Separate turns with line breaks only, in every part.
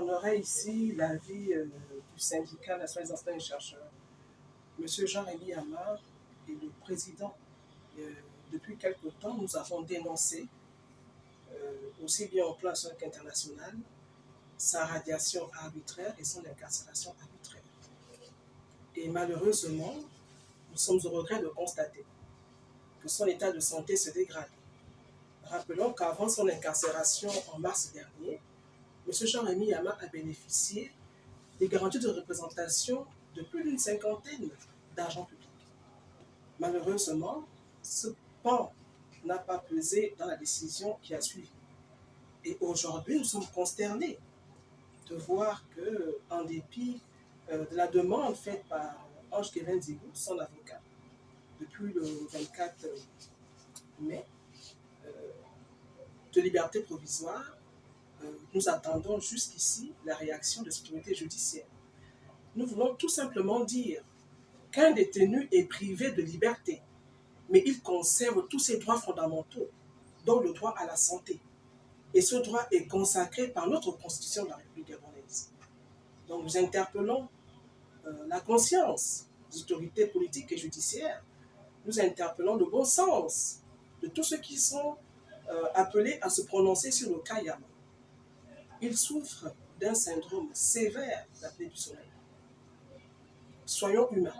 prendrai ici l'avis du syndicat national des enseignants et chercheurs. Monsieur Jean-Rémy Ama est le président. Depuis quelque temps, nous avons dénoncé, aussi bien au plan international, sa radiation arbitraire et son incarcération arbitraire. Et malheureusement, nous sommes au regret de constater que son état de santé se dégrade. Rappelons qu'avant son incarcération en mars dernier, M. Jean-Rémy Ama a bénéficié des garanties de représentation de plus d'une cinquantaine d'agents publics. Malheureusement, ce pan n'a pas pesé dans la décision qui a suivi. Et aujourd'hui, nous sommes consternés de voir qu'en dépit de la demande faite par Ange Kevin Zigou, son avocat, depuis le 24 mai, de liberté provisoire, nous attendons jusqu'ici la réaction de l'autorité judiciaire. Nous voulons tout simplement dire qu'un détenu est privé de liberté, mais il conserve tous ses droits fondamentaux, dont le droit à la santé. Et ce droit est consacré par notre Constitution de la République gabonaise. Donc nous interpellons la conscience des autorités politiques et judiciaires. Nous interpellons le bon sens de tous ceux qui sont appelés à se prononcer sur le cas Yama. Il souffre d'un syndrome sévère d'apnée du sommeil. Soyons humains.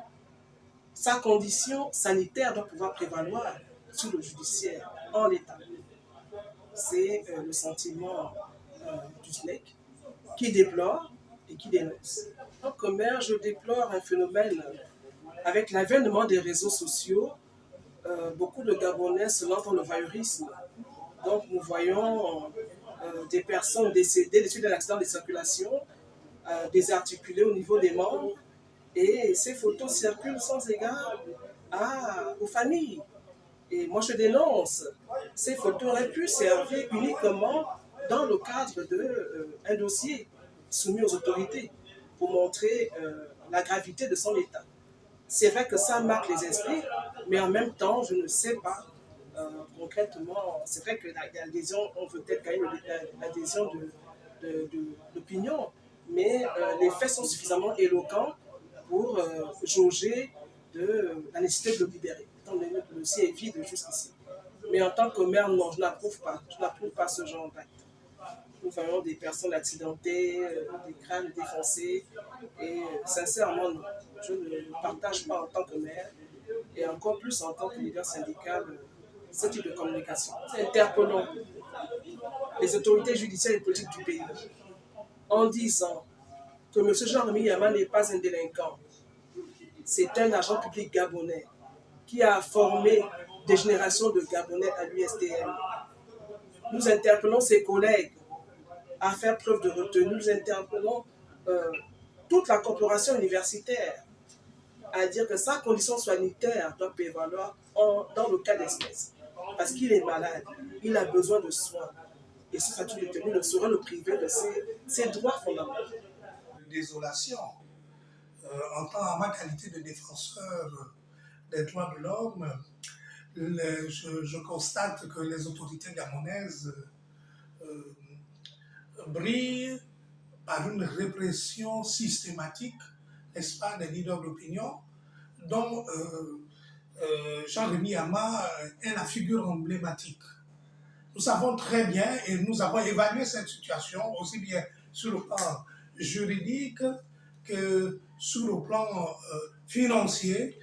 Sa condition sanitaire doit pouvoir prévaloir sur le judiciaire en l'état. C'est le sentiment du SNEC qui déplore et qui dénonce. En commerce, je déplore un phénomène avec l'avènement des réseaux sociaux. Beaucoup de Gabonais se lancent dans le voyeurisme. Donc nous voyons des personnes décédées des suites d'un accident de circulation, désarticulées au niveau des membres, et ces photos circulent sans égard aux familles. Et moi je dénonce, ces photos auraient pu servir uniquement dans le cadre d'un dossier soumis aux autorités pour montrer la gravité de son état. C'est vrai que ça marque les esprits, mais en même temps, je ne sais pas concrètement, c'est vrai que l'adhésion, on veut peut-être gagner l'adhésion de l'opinion, mais les faits sont suffisamment éloquents pour jauger de la nécessité de le libérer. Le dossier est vide jusqu'ici. Mais en tant que maire, non, je n'approuve pas ce genre d'acte. Nous voyons des personnes accidentées, des crânes défoncés, et sincèrement, non, je ne partage pas en tant que maire, et encore plus en tant que leader syndical, ce type de communication. Interpellons les autorités judiciaires et politiques du pays en disant que M. Jean-Rémy Yama n'est pas un délinquant. C'est un agent public gabonais qui a formé des générations de Gabonais à l'USTM. Nous interpellons ses collègues à faire preuve de retenue. Nous interpellons toute la corporation universitaire à dire que sa condition sanitaire doit prévaloir dans le cas d'espèce. Parce qu'il est malade, il a besoin de soins. Et ce statut de détenu ne saurait le priver de ses droits fondamentaux.
Désolation. En ma qualité de défenseur des droits de l'homme, je constate que les autorités gabonaises brillent par une répression systématique, n'est-ce pas, des leaders d'opinion, dont Jean-Rémy Ama est la figure emblématique. Nous savons très bien et nous avons évalué cette situation aussi bien sur le plan juridique que sur le plan financier.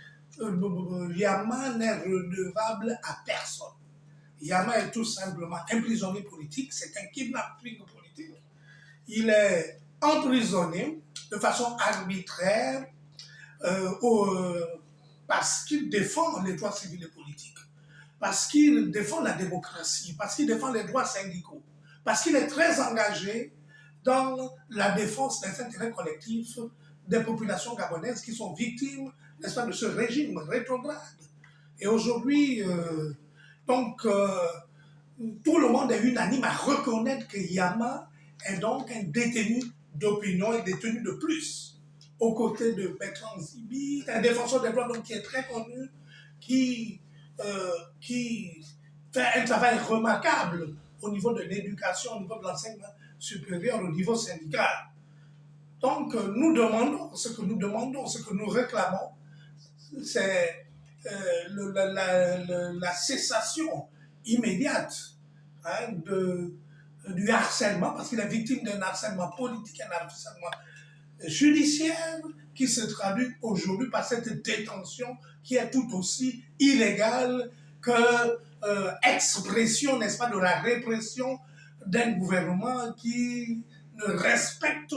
Yama n'est redevable à personne. Yama est tout simplement un prisonnier politique, c'est un kidnapping politique. Il est emprisonné de façon arbitraire parce qu'il défend les droits civils et politiques, parce qu'il défend la démocratie, parce qu'il défend les droits syndicaux, parce qu'il est très engagé dans la défense des intérêts collectifs des populations gabonaises qui sont victimes, n'est-ce pas, de ce régime rétrograde. Et aujourd'hui, tout le monde est unanime à reconnaître que Yama est donc un détenu d'opinion et détenu de plus, aux côtés de Bertrand Zibi, un défenseur des droits de l'homme qui est très connu, qui fait un travail remarquable au niveau de l'éducation, au niveau de l'enseignement supérieur, au niveau syndical. Donc, nous demandons, ce que nous réclamons, c'est la cessation immédiate, hein, du harcèlement, parce qu'il est victime d'un harcèlement politique, un harcèlement judiciaire qui se traduit aujourd'hui par cette détention qui est tout aussi illégale que expression, n'est-ce pas, de la répression d'un gouvernement qui ne respecte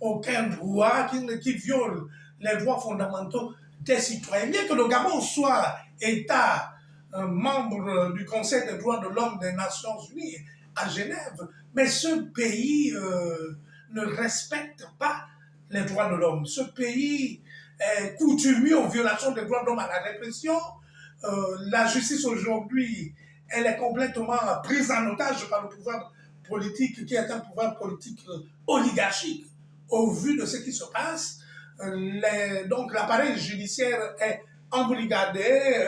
aucun droit, qui viole les droits fondamentaux des citoyens. Bien que le Gabon soit État membre du Conseil des droits de l'homme des Nations Unies à Genève, mais ce pays ne respecte pas les droits de l'homme. Ce pays est coutumier aux violations des droits de l'homme, à la répression. La justice aujourd'hui, elle est complètement prise en otage par le pouvoir politique, qui est un pouvoir politique oligarchique. Au vu de ce qui se passe, donc l'appareil judiciaire est embrigadé,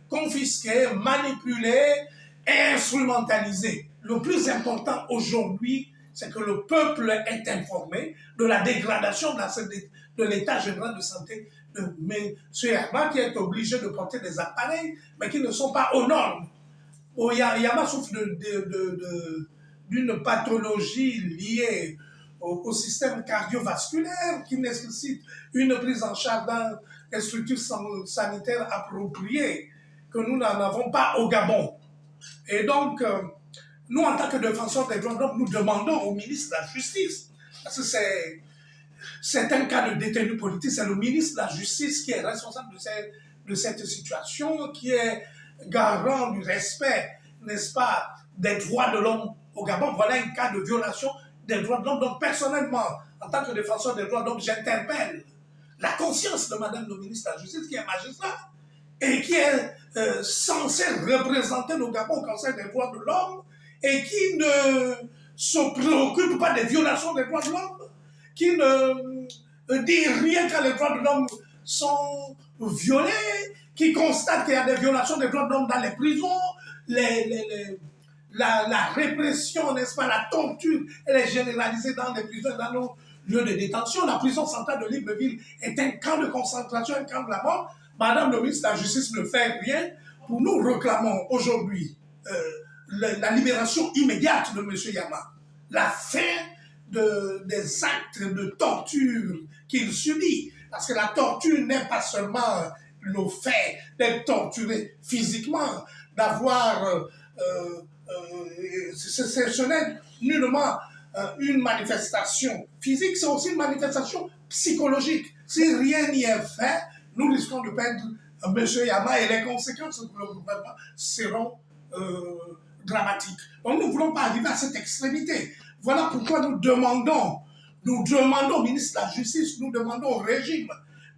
confisqué, manipulé et instrumentalisé. Le plus important aujourd'hui, c'est que le peuple est informé de la dégradation de l'état général de santé de M. Yama, qui est obligé de porter des appareils, mais qui ne sont pas aux normes. Yama souffre d'une pathologie liée au système cardiovasculaire qui nécessite une prise en charge dans les structures sanitaires appropriées que nous n'en avons pas au Gabon. Et donc, nous, en tant que défenseurs des droits de l'homme, nous demandons au ministre de la Justice, parce que c'est un cas de détenu politique, c'est le ministre de la Justice qui est responsable de cette situation, qui est garant du respect, n'est-ce pas, des droits de l'homme au Gabon. Voilà un cas de violation des droits de l'homme. Donc, personnellement, en tant que défenseur des droits de l'homme, j'interpelle la conscience de Madame le ministre de la Justice, qui est magistrat, et qui est censé représenter le Gabon au Conseil des droits de l'homme, et qui ne se préoccupe pas des violations des droits de l'homme, qui ne dit rien quand les droits de l'homme sont violés, qui constate qu'il y a des violations des droits de l'homme dans les prisons, la répression, n'est-ce pas, la torture, elle est généralisée dans les prisons, dans nos lieux de détention. La prison centrale de Libreville est un camp de concentration, un camp de la mort. Madame le ministre de la Justice ne fait rien. Pour nous réclamons aujourd'hui la libération immédiate de M. Yama, la fin des actes de torture qu'il subit. Parce que la torture n'est pas seulement le fait d'être torturé physiquement, d'avoir... ce n'est nullement une manifestation physique, c'est aussi une manifestation psychologique. Si rien n'y est fait, nous risquons de perdre M. Yama et les conséquences pour le gouvernement seront dramatiques. Donc nous ne voulons pas arriver à cette extrémité. Voilà pourquoi nous demandons au ministre de la Justice, nous demandons au régime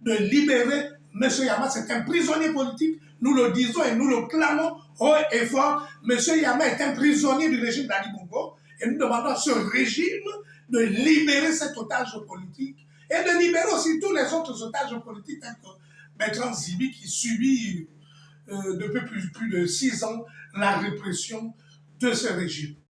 de libérer M. Yama. C'est un prisonnier politique, nous le disons et nous le clamons haut et fort. M. Yama est un prisonnier du régime d'Ali Bongo et nous demandons à ce régime de libérer cet otage politique et de libérer aussi tous les autres otages politiques, tels que Bertrand Zibi, qui subit depuis plus de 6 ans la répression de ce régime.